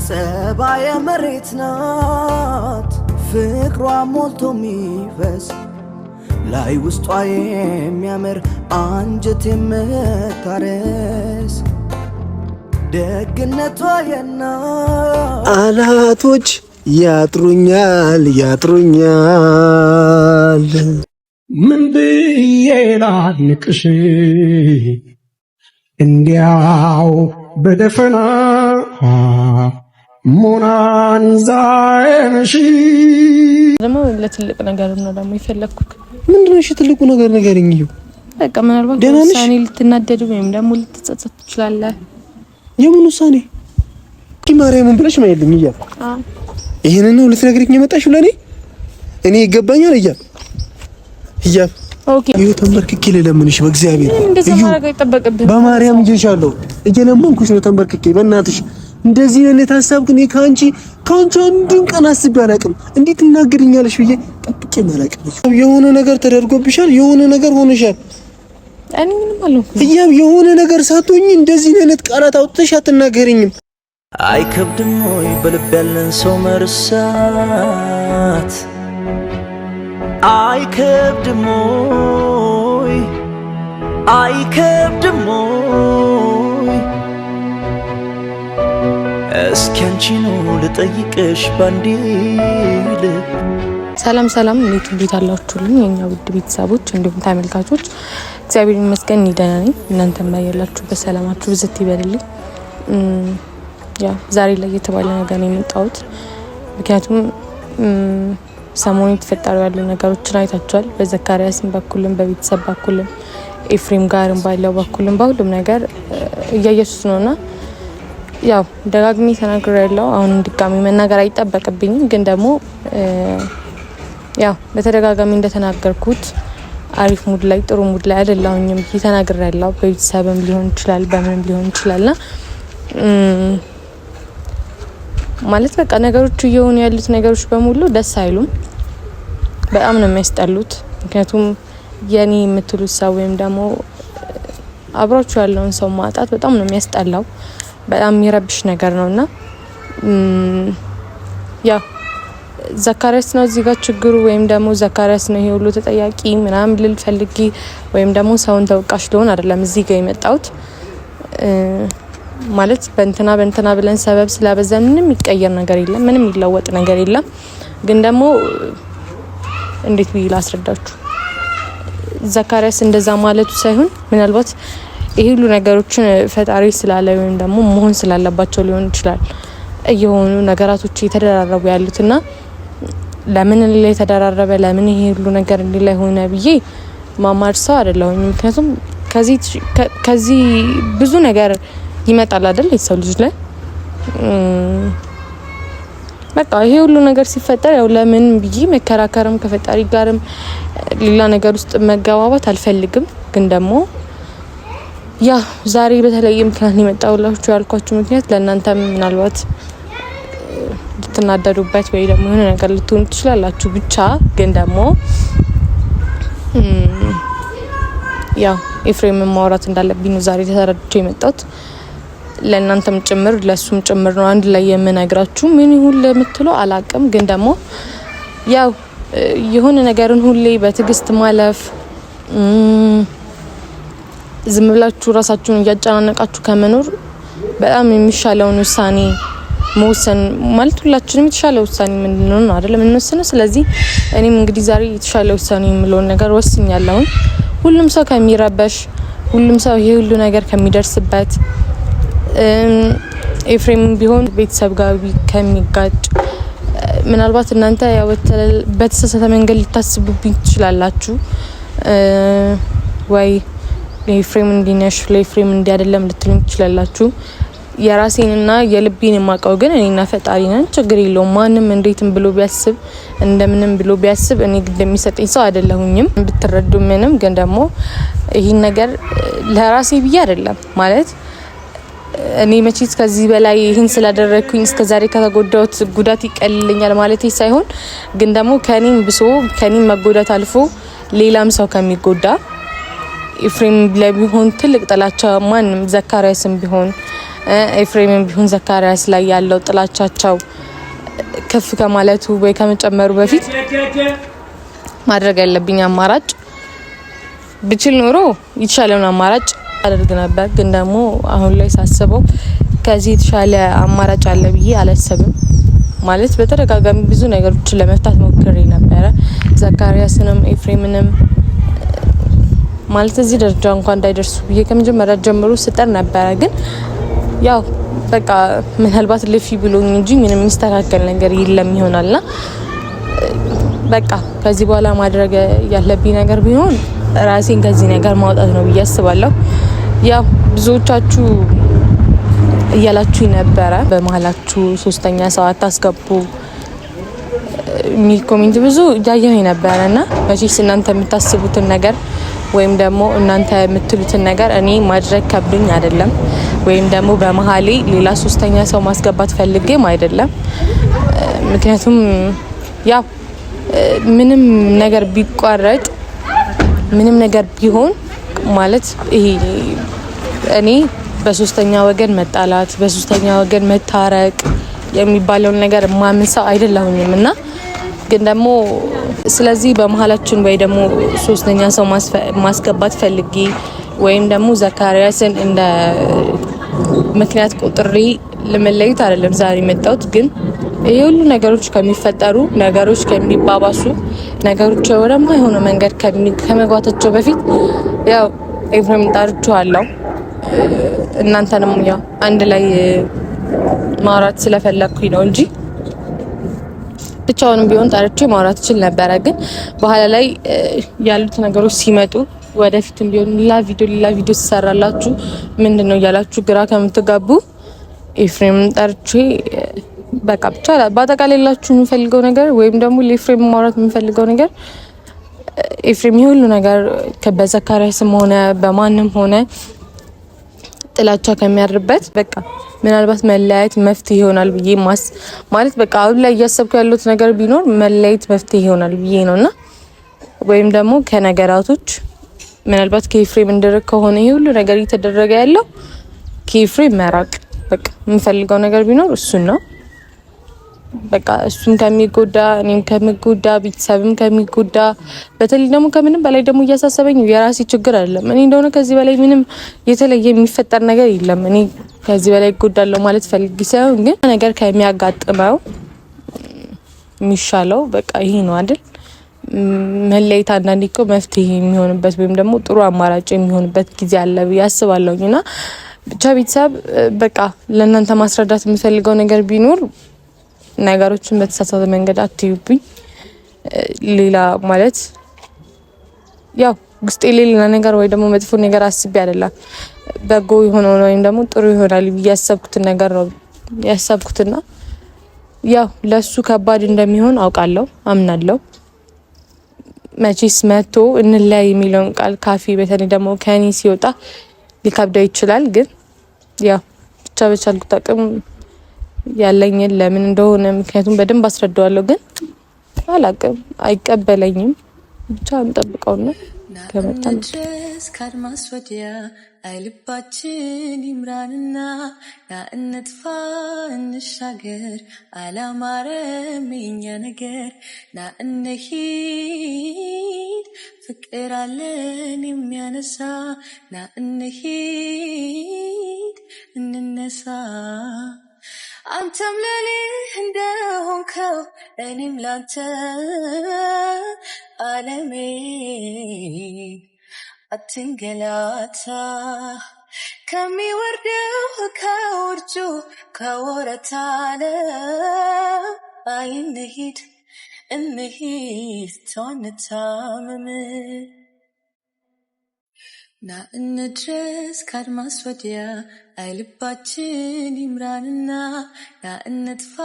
ጸባየ መሬት ናት ፍቅሯ ሞልቶ ሚፈስ ላይ ውስጧ የሚያምር አንጀት የምታረስ ደግነቷ የናት አናቶች ያጥሩኛል ምን ብዬ ላንቅሽ እንዲያው በደፈና ሞናንዛንሺ ደግሞ ለትልቅ ነገር ነው ደግሞ ይፈለኩክ ምንድነው? እሺ ትልቁ ነገር ንገረኝ። በቃ ምናልባት ውሳኔ ልትናደዱ ወይም ደግሞ ልትጸጸት ትችላለህ። የምን ውሳኔ? ማርያምን ብለሽ ማይልኝ እያልኩ ይሄንን ነው ልትነግሪኝ የመጣሽው ለኔ? እኔ ይገባኛል እያል ኦኬ ይሄ ተንበርክኬ ለለምንሽ በእግዚአብሔር እንደዚህ ማድረግ አይጠበቅብህም። በማርያም ይዤሻለሁ እየለመንኩሽ ነው ተንበርክኬ በእናትሽ እንደዚህ አይነት ሐሳብ ግን ካንቺ አንድም ቀን አስቤ አላውቅም። እንዴት እናገርኛለሽ ብዬ ጠብቄ አላውቅም። የሆነ ነገር ተደርጎብሻል፣ የሆነ ነገር ሆነሻል። እኔ ምንም አልሆንኩም። የሆነ ነገር ሳትሆኚ እንደዚህ አይነት ቃላት አውጥተሽ አትናገሪኝም። አይከብድም ወይ በልብ ያለን ሰው መርሳት? አይከብድም ወይ እስኪ አንቺ ነው ልጠይቅሽ ባንዴ ልብ። ሰላም እንዴት አላችሁልኝ የኛ ውድ ቤተሰቦች እንዲሁም ተመልካቾች? እግዚአብሔር ይመስገን እኔ ደህና ነኝ። እናንተም ያላችሁበት ሰላማችሁ ብዝት ይበልልኝ። ዛሬ ላይ የተባለ ነገር ነው የመጣሁት። ምክንያቱም ሰሞኑን የተፈጠሩ ያሉ ነገሮችን አይታችኋል። በዘካሪያስም በኩልም በቤተሰብ በኩልም ኤፍሬም ጋርም ባለው በኩልም በሁሉም ነገር እያየሱት ነውና ያው ደጋግሜ ተናግሬያለሁ። አሁን ድጋሚ መናገር አይጠበቅብኝም። ግን ደግሞ ያው በተደጋጋሚ እንደተናገርኩት አሪፍ ሙድ ላይ ጥሩ ሙድ ላይ አይደለሁኝም ተናግሬያለሁ። በቤተሰብም ሊሆን ይችላል በምንም ሊሆን ይችላልና ማለት በቃ ነገሮች እየሆኑ ያሉት ነገሮች በሙሉ ደስ አይሉም። በጣም ነው የሚያስጠሉት። ምክንያቱም የኔ የምትሉት ሰው ወይም ደግሞ አብራችሁ ያለውን ሰው ማጣት በጣም ነው የሚያስጠላው። በጣም የሚረብሽ ነገር ነውና ያ ዘካሪያስ ነው እዚህ ጋር ችግሩ ወይም ደግሞ ዘካሪያስ ነው ይሄ ሁሉ ተጠያቂ ምናምን ልል ፈልጌ ወይም ደግሞ ሰውን ተወቃሽ ሊሆን አይደለም እዚህ ጋር የመጣሁት። ማለት በእንትና ብለን ሰበብ ስላበዛን ምንም ይቀየር ነገር የለም፣ ምንም ይለወጥ ነገር የለም። ግን ደግሞ እንዴት ብዬ ላስረዳችሁ? ዘካሪያስ እንደዛ ማለቱ ሳይሆን ምናልባት ይሄ ሁሉ ነገሮችን ፈጣሪ ስላለ ወይም ደግሞ መሆን ስላለባቸው ሊሆን ይችላል እየሆኑ ነገራቶች እየተደራረቡ ያሉትና ለምን ላይ ተደራረበ ለምን ይሄ ሁሉ ነገር ላይ ሆነ ብዬ ማማር ሰው አይደለሁኝ። ምክንያቱም ከዚህ ብዙ ነገር ይመጣል አይደል የሰው ልጅ ላይ በቃ ይሄ ሁሉ ነገር ሲፈጠር ያው ለምን ብዬ መከራከርም ከፈጣሪ ጋርም ሌላ ነገር ውስጥ መገባባት አልፈልግም። ግን ደግሞ ያ ዛሬ በተለይ ምክንያት የመጣሁላችሁ ያልኳችሁ ምክንያት ለእናንተም ምናልባት ልትናደዱበት ወይ ደግሞ የሆነ ነገር ልትሆኑ ትችላላችሁ። ብቻ ግን ደግሞ ያ ኤፍሬም ማውራት እንዳለብኝ ዛሬ ተሰራጭቶ የመጣሁት ለእናንተም ጭምር ለሱም ጭምር ነው። አንድ ላይ የምነግራችሁ ምን ይሁን ለምትለው አላቅም። ግን ደግሞ ያው የሆነ ነገርን ሁሌ በትግስት ማለፍ ዝም ብላችሁ ራሳችሁን እያጨናነቃችሁ ከመኖር በጣም የሚሻለውን ውሳኔ መወሰን ማለት ሁላችንም የተሻለ ውሳኔ ምንድነው ነው አይደል የምንወስነው። ስለዚህ እኔም እንግዲህ ዛሬ የተሻለ ውሳኔ የምለውን ነገር ወስኛለሁ። ሁሉም ሰው ከሚረበሽ ሁሉም ሰው ይሄ ሁሉ ነገር ከሚደርስበት ኤፍሬም ቢሆን ቤተሰብ ጋር ከሚጋጭ ምናልባት እናንተ ያው በተሳሳተ መንገድ ልታስቡብኝ ትችላላችሁ። ወይ ኤፍሬም እንዲነሽ ለኤፍሬም እንዲያደለም ልትሉኝ ትችላላችሁ። የራሴንና የልቤን የማውቀው ግን እኔና ፈጣሪ ነን። ችግር የለውም። ማንም እንዴትም ብሎ ቢያስብ እንደምንም ብሎ ቢያስብ እኔ እንደሚሰጠኝ ሰው አይደለሁኝም ብትረዱ ምንም። ግን ደግሞ ይሄን ነገር ለራሴ ብዬ አይደለም ማለት እኔ መቼስ ከዚህ በላይ ይሄን ስላደረኩኝ እስከዛሬ ከተጎዳሁት ጉዳት ይቀልልኛል ማለት ሳይሆን ግን ደግሞ ከኔም ብሶ ከኔም መጎዳት አልፎ ሌላም ሰው ከሚጎዳ ኤፍሬም ለቢሆን ትልቅ ጥላቻ ማንም ዘካሪያስም ቢሆን ኤፍሬምም ቢሆን ዘካሪያስ ላይ ያለው ጥላቻቸው ከፍ ከማለቱ ወይ ከመጨመሩ በፊት ማድረግ ያለብኝ አማራጭ ብችል ኖሮ የተሻለውን አማራጭ አደርግ ነበር። ግን ደግሞ አሁን ላይ ሳስበው ከዚህ የተሻለ አማራጭ አለ ብዬ አላሰብም። ማለት በተደጋጋሚ ብዙ ነገሮችን ለመፍታት ሞክሬ ነበረ። ዘካሪያስንም ኤፍሬምንም ማለት እዚህ ደረጃ እንኳን እንዳይደርሱ ብዬ ከመጀመሪያ ጀምሮ ስጠር ነበረ። ግን ያው በቃ ምናልባት ልፊ ብሎኝ እንጂ ምንም የሚስተካከል ነገር የለም ይሆናልና በቃ ከዚህ በኋላ ማድረግ ያለብኝ ነገር ቢሆን ራሴን ከዚህ ነገር ማውጣት ነው ብዬ አስባለሁ። ያው ብዙዎቻችሁ እያላችሁ ነበረ በመሀላችሁ ሶስተኛ ሰው አታስገቡ የሚል ኮሜንት ብዙ እያየሁ ነበረና መቼስ እናንተ የምታስቡትን ነገር ወይም ደግሞ እናንተ የምትሉትን ነገር እኔ ማድረግ ከብዶኝ አይደለም፣ ወይም ደግሞ በመሀሌ ሌላ ሶስተኛ ሰው ማስገባት ፈልጌም አይደለም። ምክንያቱም ያው ምንም ነገር ቢቋረጥ ምንም ነገር ቢሆን ማለት ይሄ እኔ በሶስተኛ ወገን መጣላት በሶስተኛ ወገን መታረቅ የሚባለውን ነገር ማምን ሰው አይደለሁኝም እና ግን ደግሞ ስለዚህ በመሀላችን ወይ ደግሞ ሶስተኛ ሰው ማስገባት ፈልጌ ወይም ደግሞ ዘካሪያስን እንደ ምክንያት ቁጥሬ ለመለየት አይደለም ዛሬ መጣሁት። ግን ይሄ ሁሉ ነገሮች ከሚፈጠሩ ነገሮች ከሚባባሱ ነገሮች ወደማይሆነ መንገድ ከመግባታቸው በፊት ያው ኤፍሬም ጠርቼዋለሁ። እናንተንም ያው አንድ ላይ ማውራት ስለፈለኩኝ ነው እንጂ ብቻውንም ቢሆን ጠርቼ ማውራት እችል ነበረ። ግን በኋላ ላይ ያሉት ነገሮች ሲመጡ ወደፊትም ቢሆን ሌላ ቪዲዮ ሲሰራላችሁ ምንድነው እያላችሁ ግራ ከምትጋቡ ኤፍሬምን ጠርቼ በቃ ብቻ በአጠቃላይ ላችሁ የምፈልገው ነገር ወይም ደግሞ ለኤፍሬም ማውራት የምፈልገው ነገር ኤፍሬም ሁሉ ነገር በዘካሪያስም ሆነ በማንም ሆነ ጥላቻ ከሚያድርበት በቃ ምናልባት መለያየት መፍትሄ ይሆናል ብዬ ማለት በቃ አሁን ላይ እያሰብኩ ያለሁት ነገር ቢኖር መለያየት መፍትሄ ይሆናል ብዬ ነውና ወይም ደግሞ ከነገራቶች ምናልባት ከኤፍሬም እንድርቅ ከሆነ ይሄ ሁሉ ነገር እየተደረገ ያለው ከኤፍሬም መራቅ በቃ የምፈልገው ነገር ቢኖር እሱን ነው። በቃ እሱም ከሚጎዳ እኔም ከሚጎዳ ቤተሰብም ከሚጎዳ በተለይ ደግሞ ከምንም በላይ ደግሞ እያሳሰበኝ የራሴ ችግር አይደለም። እኔ እንደሆነ ከዚህ በላይ ምንም የተለየ የሚፈጠር ነገር የለም። እኔ ከዚህ በላይ እጎዳለሁ ማለት ፈልጌ ሳይሆን ግን ነገር ከሚያጋጥመው የሚሻለው በቃ ይሄ ነው አይደል? መለየት አንዳንዴ እኮ መፍትሄ የሚሆንበት ወይም ደግሞ ጥሩ አማራጭ የሚሆንበት ጊዜ አለ ብዬ አስባለሁኝና ብቻ ቤተሰብ በቃ ለእናንተ ማስረዳት የምፈልገው ነገር ቢኖር ነገሮችን በተሳሳተ መንገድ አትዩብኝ። ሌላ ማለት ያው ውስጤ ሌላ ነገር ወይ ደግሞ መጥፎ ነገር አስቤ አይደለም። በጎ የሆነው ወይም ደግሞ ጥሩ ይሆናል ብዬ ያሰብኩትን ነገር ነው ያሰብኩትና ያው ለሱ ከባድ እንደሚሆን አውቃለሁ፣ አምናለሁ። መቼስ መቶ እንለያይ የሚለውን ቃል ካፌ በተለይ ደግሞ ከኔ ሲወጣ ሊከብደው ይችላል። ግን ያው ብቻ በቻልኩት አቅም ያለኝን ለምን እንደሆነ ምክንያቱም በደንብ አስረዳዋለሁ። ግን አላቅም አይቀበለኝም። ብቻ እንጠብቀውና ከመጣን ድረስ ካድማስ ወዲያ አይልባችን ይምራንና ናእነጥፋ እንሻገር አላማረም የኛ ነገር ናእነሂድ ፍቅር አለን የሚያነሳ ናእነሂድ እንነሳ አንተም ለኔ እንደሆንከው እኔም ላንተ ዓለሜ አትንገላታ ከሚወርደው ከውርጁ ከወረታ እንሂድ ተንታመም ና እንድረስ ካድማስ ወዲያ አይልባችን ይምራንና ና እንጥፋ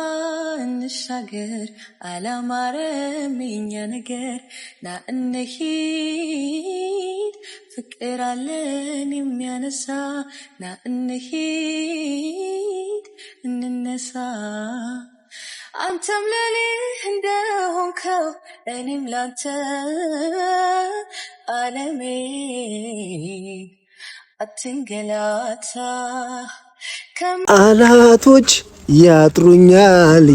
እንሻገር አላማረም የኛ ነገር ና እንሂድ ፍቅር አለን የሚያነሳ ና እንሂድ እንነሳ አንተም ለኔ እንደሆንከው እኔም ላንተ ዓለሜ አትንገላታ አላቶች ያጥሩኛል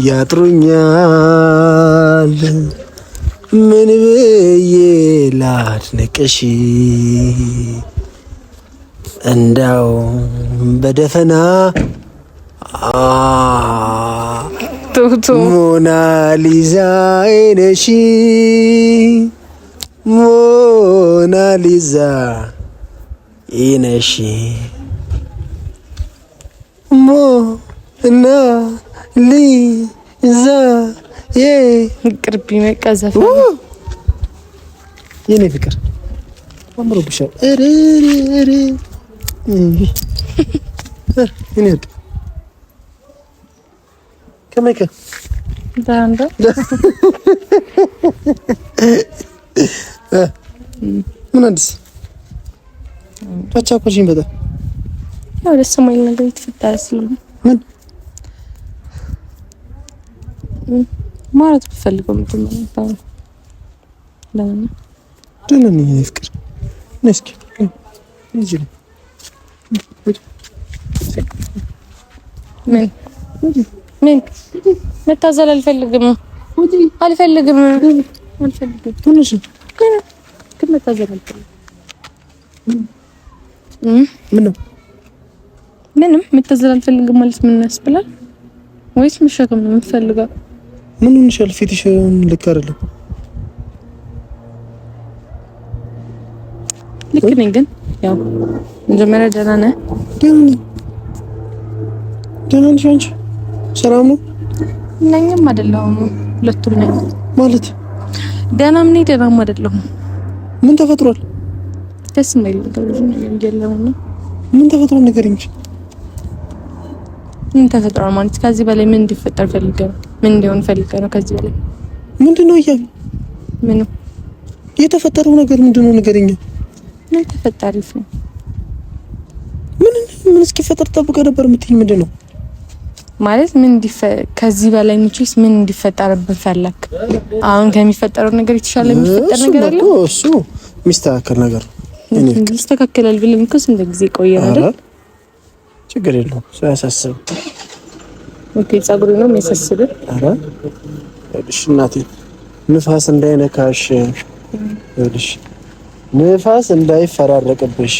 ምን ብዬ ላድንቅሽ እንዳው በደፈና ሞናሊዛ ነሽ ሞናሊዛ ነሽ ሞናሊዛ ቅርቢ መቀዘፍ የኔ ፍቅር አምሮብሻል። ከመከ ዳንዳ ምን አዲስ ታቻኮልሽኝ? በጣም ያው ደስ የማይል ነገር የተፈጠረ ስለሆነ ምን ማለት ብፈልገው ምንድን ነው ለምን ደህና ነኝ የኔ ፍቅር። ነስኪ እንጂ ምን መታዘል አልፈልግም። ትንሽ ግን መታዘል አልፈልግም። ምንም መታዘል አልፈልግም ማለት ምን ያስብላል? ወይስ መሸከም ነው የምትፈልገው? ምን እንሻል? ፊትሽ ልክ አይደለም። ልክ ነኝ ግን ያው መጀመሪያ ደህና ነህ? ደህና ነሽ አንቺ? ሰላም ነው? ነኝም አይደለሁም ሁለቱም ነኝ ማለት ደህናም ነኝ ደህናም አይደለሁም። ምን ተፈጥሯል? ደስ የማይል ነገር ነው። ምን ተፈጥሯል? ንገሪኝ። ምን ተፈጥሯል ማለት ከዚህ በላይ ምን እንዲፈጠር ፈልገህ ነው? ምን እንዲሆን ፈልገህ ነው? ከዚህ በላይ ምንድነው? ምን የተፈጠረው ነገር ምንድነው? ንገሪኝ። ምን ተፈጠረ? ምን እስኪፈጠር ጠብቀህ ነበር የምትይኝ? ምንድነው ማለት ምን ከዚህ በላይ ንቺስ ምን እንዲፈጠርብን ፈለክ? አሁን ከሚፈጠረው ነገር የተሻለ የሚፈጠር ነገር አለ? እሱ የሚስተካከል ነገር ይስተካከላል ብለን እኮ ስንት ጊዜ ቆየን አይደል? ችግር የለውም ሳያሳስብ። ኦኬ ጸጉሩ ነው የሚያሳስብህ? አረ እሺ እናቴ ንፋስ እንዳይነካሽ እልሽ ንፋስ እንዳይፈራረቅብሽ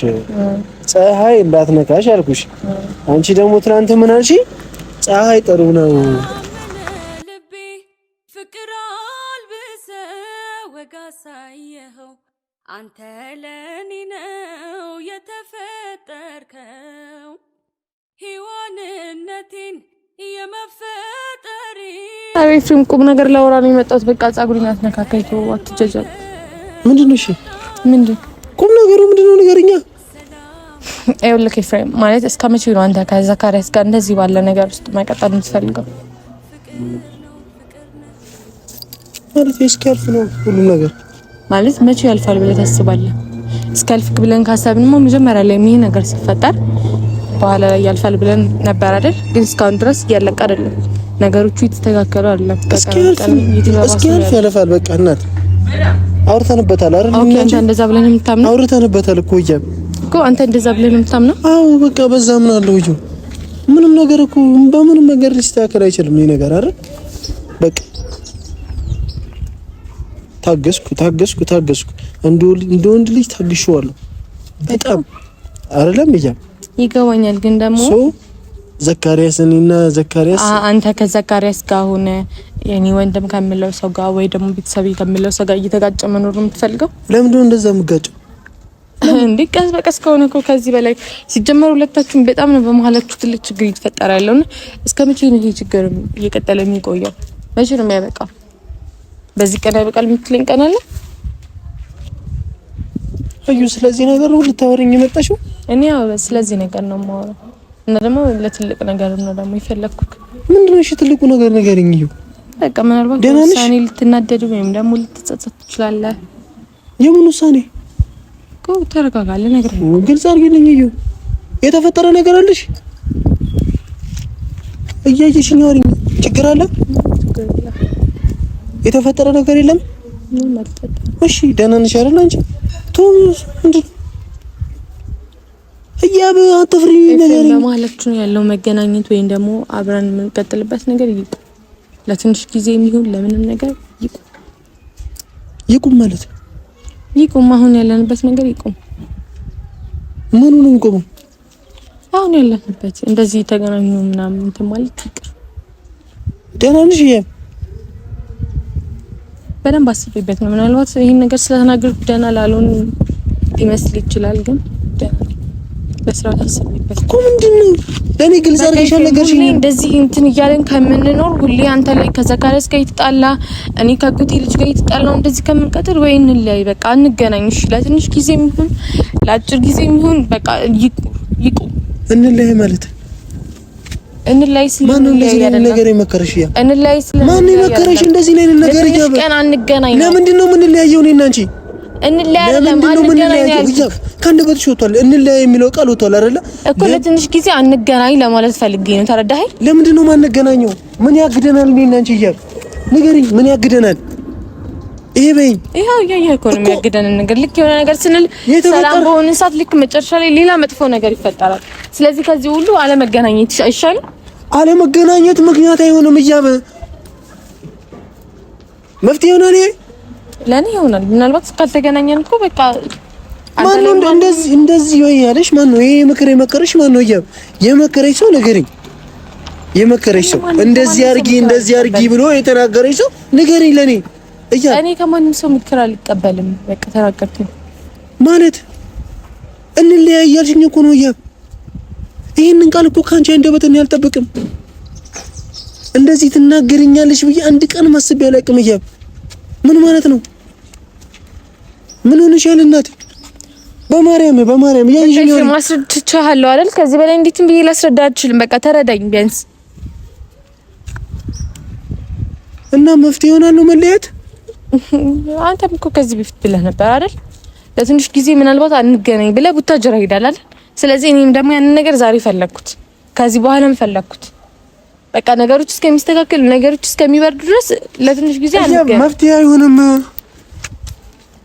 ፀሐይ እንዳትነካሽ አልኩሽ። አንቺ ደግሞ ትናንት ምን አልሽ? ፀሐይ ጥሩ ነው ልቤ ፍቅር አልብሰ ወጋ ሳየኸው አንተ ለኔ ነው የተፈጠርከው ሔዋንነቴን የመፈጠሪ አሪፍም ቁም ነገር ላወራ ነው የመጣሁት። በቃ ጸጉሩን አትነካካኝ ተው አትጀጃል። ምንድነው? እሺ ምንድን ቁም ነገሩ ምንድነው? ንገረኛ። ይኸውልህ ኤፍሬም ማለት እስከ መቼ ነው አንተ ከዘካሪያስ ጋር እንደዚህ ባለ ነገር ውስጥ መቀጠል የምትፈልገው? ማለት እስኪያልፍ ነው ሁሉም ነገር። ማለት መቼ ያልፋል ብለህ ታስባለህ? እስኪያልፍክ ብለን ካሰብንማ መጀመሪያ ላይ ይሄ ነገር ሲፈጠር በኋላ ላይ ያልፋል ብለን ነበር አይደል? ግን እስካሁን ድረስ እያለቀ አይደለም። ነገሮቹ የተስተካከሉ አይደለም። እስኪያልፍ ያልፋል። በቃ እናት አውርተንበታል አይደል? ኦኬ አንተ እንደዛ ብለን የምታምነው? አውርተንበታል እኮ አንተ እንደዛ ብለን የምታምነው? አዎ በቃ በዛ ምን አለው? ምንም ነገር እኮ በምንም ነገር ሊስተካከል አይችልም ይሄ ነገር አይደል? በቃ ታገስኩ እንደ ወንድ ልጅ ታግሼዋለሁ በጣም አይደለም? ይገባኛል። ግን ደግሞ ዘካሪያስና ዘካሪያስ አንተ ከዘካሪያስ ጋር ሆነ የኔ ወንድም ከሚለው ሰው ጋር ወይ ደግሞ ቤተሰብ ከሚለው ሰው ጋር እየተጋጨ መኖር ነው የምትፈልገው? ለምንድን ነው እንደዛ የምጋጨው? እንዴ ቀስ በቀስ ከሆነ እኮ ከዚህ በላይ ሲጀመር ሁለታችሁም በጣም ነው በመሀላችሁ ትልቅ ችግር እየተፈጠረ ያለውና እስከ መቼ ነው ይሄ ችግር እየቀጠለ የሚቆየው? መቼ ነው የሚያበቃው? በዚህ ቀን ያበቃል የምትለኝ ቀን አለ? ስለዚህ ነገር ነው ልታወሪኝ የመጣሽው? እኔ ያው ስለዚህ ነገር ነው የማወራው እና ደግሞ ለትልቅ ነገር ነው ደግሞ የፈለኩት። ምንድነው? እሺ ትልቁ ነገር ንገሪኝ። በቃ ምናልባት ውሳኔ ልትናደድ ወይም ደግሞ ልትጸጸት ትችላለህ። የምን ውሳኔ? ተረጋጋለ ነገር ግልጽ አድርጊልኝ። የተፈጠረ ነገር አለሽ? እያየሽኝ አውሪኝ። ችግር አለ? የተፈጠረ ነገር የለም? እሺ ደህና ነሽ አይደል አንቺ? ህያብ አትፍሪ ነገር በመሀላችሁ ያለው መገናኘት ወይም ደግሞ አብረን የምንቀጥልበት ነገር ይቁም። ለትንሽ ጊዜ የሚሆን ለምንም ነገር ይቁም ማለት ይቁም። አሁን ያለንበት ነገር ይቁም። ምኑ ነው የሚቆመው? አሁን ያለንበት እንደዚህ ተገናኙ ምናምን እንትን ማለት ይቅር። ደህና ነሽ? በደንብ አስቤበት ነው። ምናልባት ይሄን ነገር ስለተናገርኩ ደህና ላልሆን ሊመስል ይችላል፣ ግን በስርዓት አስቤበት እኮ ምንድነው ለኔ ግልጽ አድርገሻል ነገርሽኝ። እንደዚህ እንትን እያለን ከምንኖር ሁሌ አንተ ላይ ከዘካሪያስ ጋር ይጣላ እኔ ከጉቲ ልጅ ጋር ይጣላው እንደዚህ ከምንቀጥል ወይ እንለያይ፣ በቃ እንገናኝ። እሺ ለትንሽ ጊዜም ይሁን ለአጭር ጊዜም ይሁን በቃ ይቁም። እንለያይ ማለት እንለያይ ማን እንደዚህ ነገር የመከረሽ? ያ እንለያይ ማን የመከረሽ እንደዚህ ላይ ነገር ይያበ ቀን አንገናኝ። ለምንድን ነው የምንለያየው? እኔና አንቺ እንለያይ ከአንደበትሽ ወጥቷል። እንለያይ የሚለው ቃል ወጥቷል አይደለ እኮ። ለትንሽ ጊዜ አንገናኝ ለማለት ፈልጌ ነው። ተረዳኸኝ? ለምንድን ነው ማንገናኘው? ምን ያግደናል? እኔና አንቺ ይያብ ንገሪኝ፣ ምን ያግደናል? ይሄ በይኝ። ይሄው እኮ ነው የሚያግደንን ነገር። ልክ የሆነ ነገር ስንል ሰላም በሆነ ሰዓት ልክ መጨረሻ ላይ ሌላ መጥፎ ነገር ይፈጠራል። ስለዚህ ከዚህ ሁሉ አለመገናኘት ይሻላል። አለመገናኘት ምክንያት አይሆንም እያበ መፍትሄ ይሆናል። ለኔ ይሆናል። ምናልባት ካልተገናኘን እኮ በቃ ማን ነው እንደዚህ ወይ ያለሽ? ማን ነው ይሄ ምክር የመከረሽ? ማን ነው እያበ የመከረሽ ሰው ንገሪኝ። የመከረሽ ሰው እንደዚህ አርጊ ብሎ የተናገረሽ ሰው ንገሪኝ ለኔ። እኔ ከማንም ሰው ምክር አልቀበልም። በቃ ተራቀቅኩ ማለት እንለያያልሽኝ እኮ ነው እያበ። ይሄንን ቃል እኮ ካንቺ አንደበት እኔ አልጠብቅም። እንደዚህ ትናገሪኛለሽ ብዬ አንድ ቀን ማስቤ አላውቅም እያበ። ምን ማለት ነው? ምን ሆነሻል እናት? በማርያም ያንቺ ነው ማስረዳችኋለሁ አይደል? ከዚህ በላይ እንዴትም ብዬ ላስረዳ አልችልም። በቃ ተረዳኝ ቢያንስ። እና መፍትሄ ይሆናል ነው መለያየት? አንተም እኮ ከዚህ በፊት ብለህ ነበር አይደል? ለትንሽ ጊዜ ምናልባት አንገናኝ ብለህ ቡታጅራ ሄዳል አይደል? ስለዚህ እኔም ደግሞ ያንን ነገር ዛሬ ፈለኩት፣ ከዚህ በኋላም ፈለኩት። በቃ ነገሮች እስከሚስተካከሉ ነገሮች እስከሚበርዱ ድረስ ለትንሽ ጊዜ አንገናኝ። መፍትሄ አይሆንም።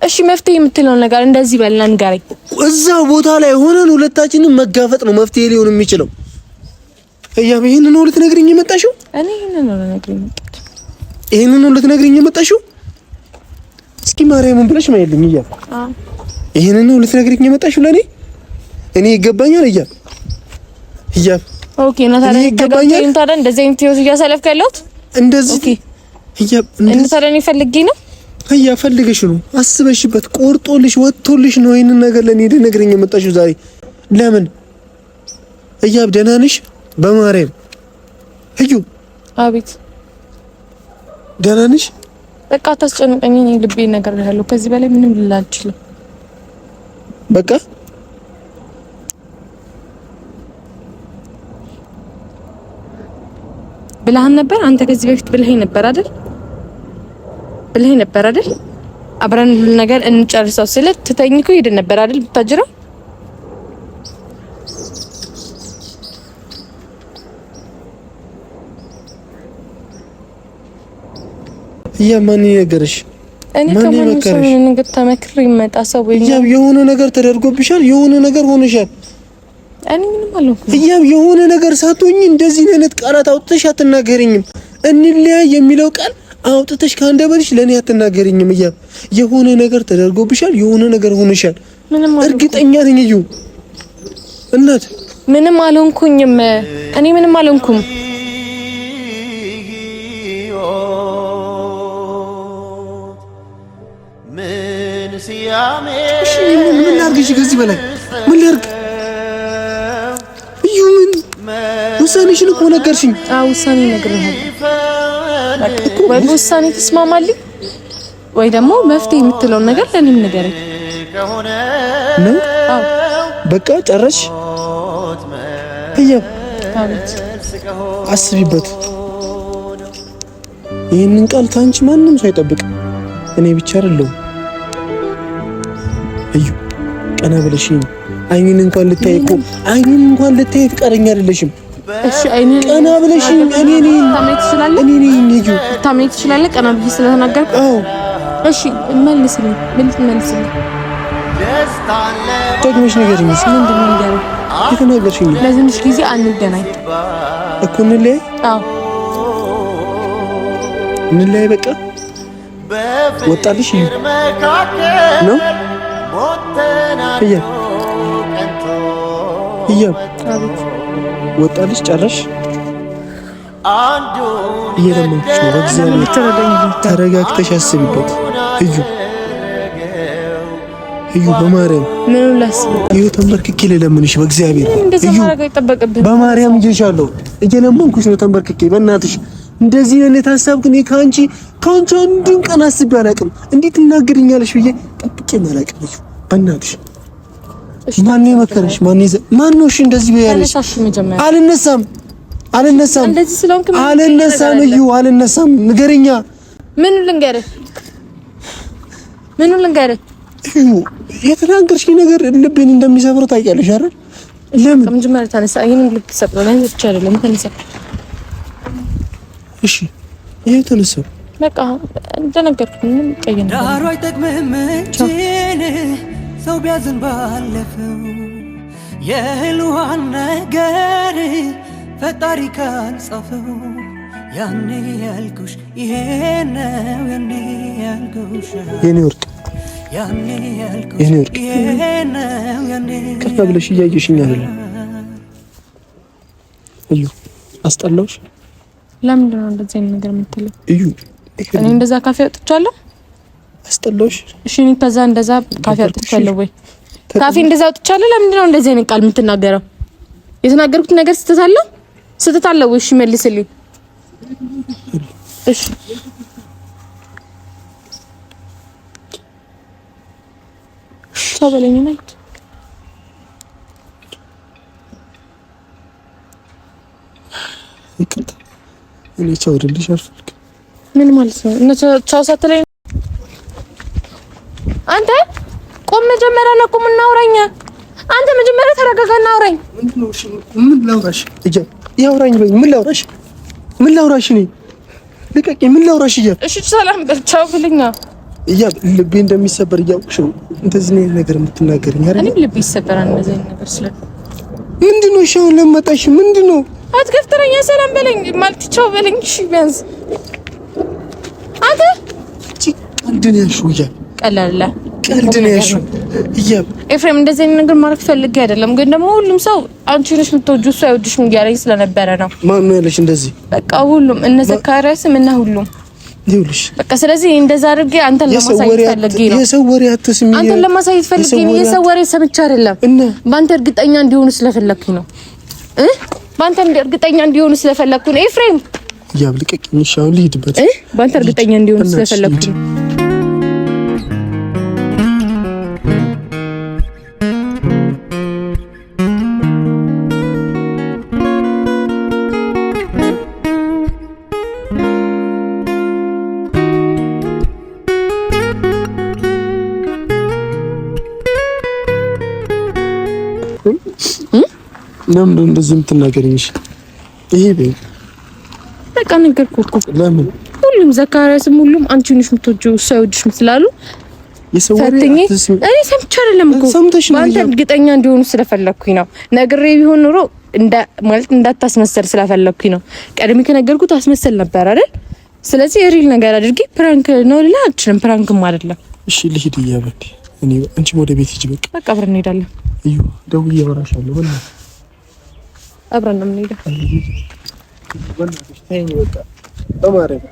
እሺ መፍትሄ የምትለው ነገር እንደዚህ በልና ንገረኝ። እዛ ቦታ ላይ ሆነን ሁለታችንም መጋፈጥ ነው መፍትሄ ሊሆን የሚችለው። እያም ይሄንን ነው ልትነግሪኝ የመጣሽው? እኔ ይሄንን ነው ልነግሪኝ የመጣሁት። ይሄንን ነው ልትነግሪኝ የመጣሽው? እስኪ ማርያምን ብለሽ ማይልኝ እያ ይሄንን ነው ልትነግሪኝ የመጣሽው ለኔ? እኔ ይገባኛል እያ ኦኬ እና ታዲያ ይገባኛል። እንደዚህ አይነት ህይወት እያሳለፍክ ያለሁት እንደዚህ ኦኬ እያ ታዲያ እኔ ፈልጌ ነው እያ ፈልገሽ ነው አስበሽበት ቆርጦልሽ ወጥቶልሽ ነው ይሄንን ነገር ለኔ ልትነግሪኝ የመጣሽው ዛሬ? ለምን እያብ ደህና ነሽ? በማርያም እዩ አቤት ደህና ነሽ? በቃ ታስጨንቀኝ። እኔ ልቤ ነገር ያለው ከዚህ በላይ ምንም ልል አልችልም። በቃ ብለሃን ነበር አንተ ከዚህ በፊት ብለኸኝ ነበር አይደል? አብረን ነገር እንጨርሰው ስለ ትተኝኩ ሄደ ነበር አይደል? ብታጅራ ማን ነገርሽ? እኔ ከማንም ሰው ነገር ተመክሮ ይመጣ ሰው ወይ የሆነ ነገር ተደርጎብሻል፣ የሆነ ነገር ሆነሻል። እኔ ምንም አልሆንኩም። የሆነ ነገር ሳትሆኚ እንደዚህ አይነት ቃላት አውጥተሽ አትናገሪኝም። እንለያይ የሚለው ቃል አውጥተሽ ካንደበልሽ ለኔ አትናገሪኝም። የሆነ ነገር ተደርጎብሻል፣ የሆነ ነገር ሆነሻል። እርግጠኛ ነኝ እዩ እናት ምንም አልሆንኩኝም። እኔ ምንም አልሆንኩም። ምን ላድርግሽ? ከዚህ በላይ ምን ላድርግ? እዩ ምን ውሳኔሽን እኮ ነገርሽኝ። ውሳኔ ነግሬሃለሁ እኮ። ወይ ውሳኔ ትስማማልኝ ወይ ደግሞ መፍትሄ የምትለውን ነገር ለኔም ንገረኝ ነው። በቃ ጨረሽ? አቤት አስቢበት። ይህንን ቃል ካንቺ ማንም ሰው አይጠብቅም፣ እኔ ብቻ አይደለሁም። እዩ ቀና ብለሽኝ አይኔን እንኳን ልታይ ፍቃደኛ አይደለሽም። እሺ አይኔን ቀና ብለሽኝ እኔ ታሜት ትችላለህ። ቀና ብዬ ስለተናገርኩ እሺ መልስልኝ። ምን ትመልስልኝ? ደግመሽ ንገሪኝ። ምንድን ነው የተናገርሽኝ ለትንሽ ጊዜ አንገናኝ እኮ እንለያይ። አዎ እንለያይ በቃ ወጣልሽ ነው እያ ወጣልሽ ጨረሽ እየለመንኩሽ ነው በእግዚአብሔር ተረጋግተሽ አስቢበት እዩ በማርያም ምን ላስብ እዩ ተንበርክኬ ለለምንሽ በእግዚአብሔር እዩ በማርያም ይዤሻለሁ እየለመንኩሽ ነው ተንበርክኬ በእናትሽ እንደዚህ አይነት ሐሳብ ግን ካንቺ አንዱን ቀን አስቤ አላውቅም እንዴት እናገርኛለሽ ብዬ ጠብቄ አላውቅም በእናትሽ ማን የመከረሽ ማን ነው እሺ እንደዚህ በያለሽ አልነሳም እንደዚህ ስለሆንክ አልነሳም ንገረኛ ምን ልንገርህ እዩ የተናገርሽኝ ነገር ልቤን እንደሚሰብረው ታውቂያለሽ አይደል ለምን ከመጀመሪያ ተነሳ ይሄንን ልብ ሰብረው ላይ ተቻለ ለምን ተነሳ እሺ ይሄ ተነሳ በቃ እንደነገርኩህ ምንም ቀየነ ዳሩ አይጠቅምህም እንጂን ሰው ቢያዝን ባለፈው የህልዋን ነገር ፈጣሪ ካልጻፈው ያኔ ያልኩሽ ይሄ ነው ያኔ ያልኩሽ የኔ ወርቅ ከፍ ብለሽ እያየሽኝ አይደለም እዩ አስጠላውሽ ለምንድን ነው እንደዚህ አይነት ነገር የምትለው እዩ እኔ እንደዛ ካፌ አጥቻለሁ አስጠላውሽ እሺ እኔ ከዛ እንደዛ ካፌ አጥቻለሁ ወይ ካፌ እንደዛ አጥቻለሁ ለምንድን ነው እንደዚህ አይነት ቃል የምትናገረው የተናገርኩት ነገር ስተት አለው እሺ መልስልኝ እሺ ታበለኝ ነኝ ይቅርታ እኔ ቻው አይደልሽ አልፈልግም ምን ማለት ነው እና ቻው ሳትለኝ አንተ ቆም መጀመሪያ ነው ቆም እናውራኛ አንተ መጀመሪያ ተረጋጋና አውራኝ ምንድነው እሺ ምን ላውራሽ ያውራኝ በይ ምን ላውራሽ ነኝ ልቀቂ ምን ላውራሽ እሺ ሰላም ቻው ብለኛ ልቤ እንደሚሰበር እያውቅሽ ነው እንደዚህ ነው ነገር የምትናገርኝ አይደል? እኔም ልቤ ይሰበራል እንደዚህ ነገር ስለ ምንድነው እሺ አሁን ለመጣሽ ምንድነው አትከፍተረኛ ሰላም በለኝ ማለት ቻው በለኝ እሺ ቢያንስ አንተ ቀልድነሽ ቀልድነሽ ኤፍሬም እንደዚህ ነገር ማድረግ ፈልጌ አይደለም ግን ደግሞ ሁሉም ሰው አንቺ ነሽ የምትወጂው እሱ አይወድሽም እያለኝ ስለነበረ ነው ማን ነው ያለሽ እንደዚህ በቃ ሁሉም እነ ዘካሪያስም እና ሁሉም ይኸውልሽ በቃ ስለዚህ እንደዛ አድርጌ አንተን ለማሳየት ፈልጌ ነው የሰው ወሬ አትስሚ አንተን ለማሳየት ፈልጌ ነው የሰው ወሬ ሰምቼ አይደለም ባንተ እርግጠኛ እንዲሆኑ ስለፈለኩኝ ነው ባንተ እርግጠኛ እንዲሆኑ ስለፈለኩኝ ነው ኤፍሬም ያብልቀኝ ሻው ልሂድበት ባንተ እርግጠኛ እንዲሆኑ ስለፈለኩኝ ለምን እንደዚህ የምትናገሪኝ? ይሄ በቃ ነገርኩህ እኮ ለምን ሁሉም ዘካሪያስም ሁሉም አንቺ ነሽ የምትወጂው እሱ አይወድሽም ስላሉ እኔ ሰምቼ አይደለም እኮ ባንተ እርግጠኛ እንዲሆኑ ስለፈለኩኝ ነው ነግሬ ቢሆን ኖሮ ማለት እንዳታስመሰል ስለፈለኩኝ ነው ቀድሜ ከነገርኩት አስመሰል ነበር አይደል ስለዚህ ሪል ነገር አድርጌ ፕራንክ ነው ልላ አልችልም ፕራንክም አይደለም እሺ ልሂድ እያበድ እኔ አንቺ ወደ ቤት ሂጂ በቃ አብረን እንሄዳለን እዩ ደውዬ እወራሻለሁ በእናትህ አብረን ነው የምንሄደው በእናትሽ ተይኝ በቃ በማርያም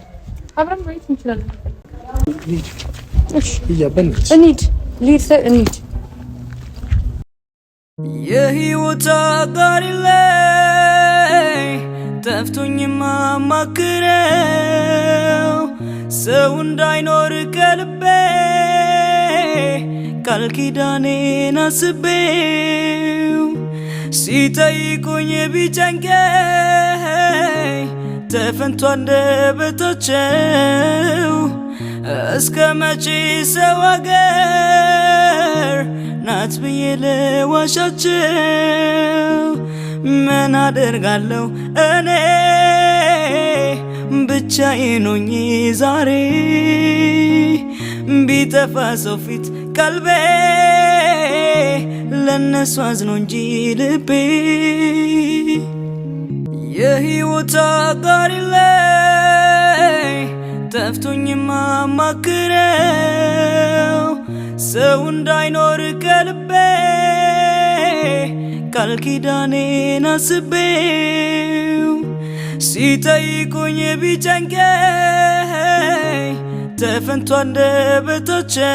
አብረን መሄድ እንችላለን እሺ እያበንሽ እንሂድ የህይወት አጋሪ ላይ ጠፍቶኝ ማማክረው ሰው እንዳይኖር ከልቤ ቃል ኪዳኔን አስቤው ሲጠይቁኝ ቢጨንቀኝ ተፈንቶ አንደበታቸው እስከ መቼ ሰው አገር ናት ብዬ ልዋሻቸው ምን አደርጋለሁ እኔ ብቻዬን ሆኜ ዛሬ ቢጠፋ ሰው ፊት ቀልቤ ለነሱ አዝኖ እንጂ ልቤ የህይወት አጋር ላይ ጠፍቶኝ ማማክረው ሰው እንዳይኖር ከልቤ ቃል ኪዳኔን አስቤው ሲጠይቁኝ ቢጨንቀኝ ተፈንቶ አንደበታቸው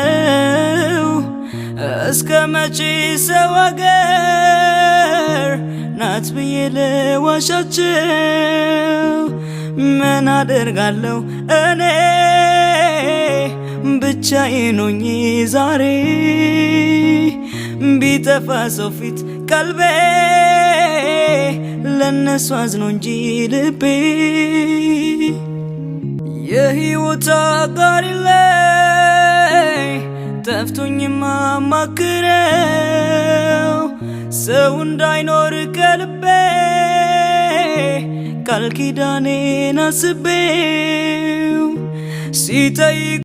እስከ መቼ ሰው አገር ናት ብዬ ልዋሻቸው? ምን አደርጋለሁ እኔ ብቻዬን ሆኜ ዛሬ ቢጠፋ ሰው ፊት ቀልቤ ለነሱ አዝኖ እንጂ ልቤ የህይወት አጋር ላይ ጠፍቶኝ ማማክረው ሰው እንዳይኖር ከልቤ ቃል ኪዳኔን አስቤው ሲጠይቁ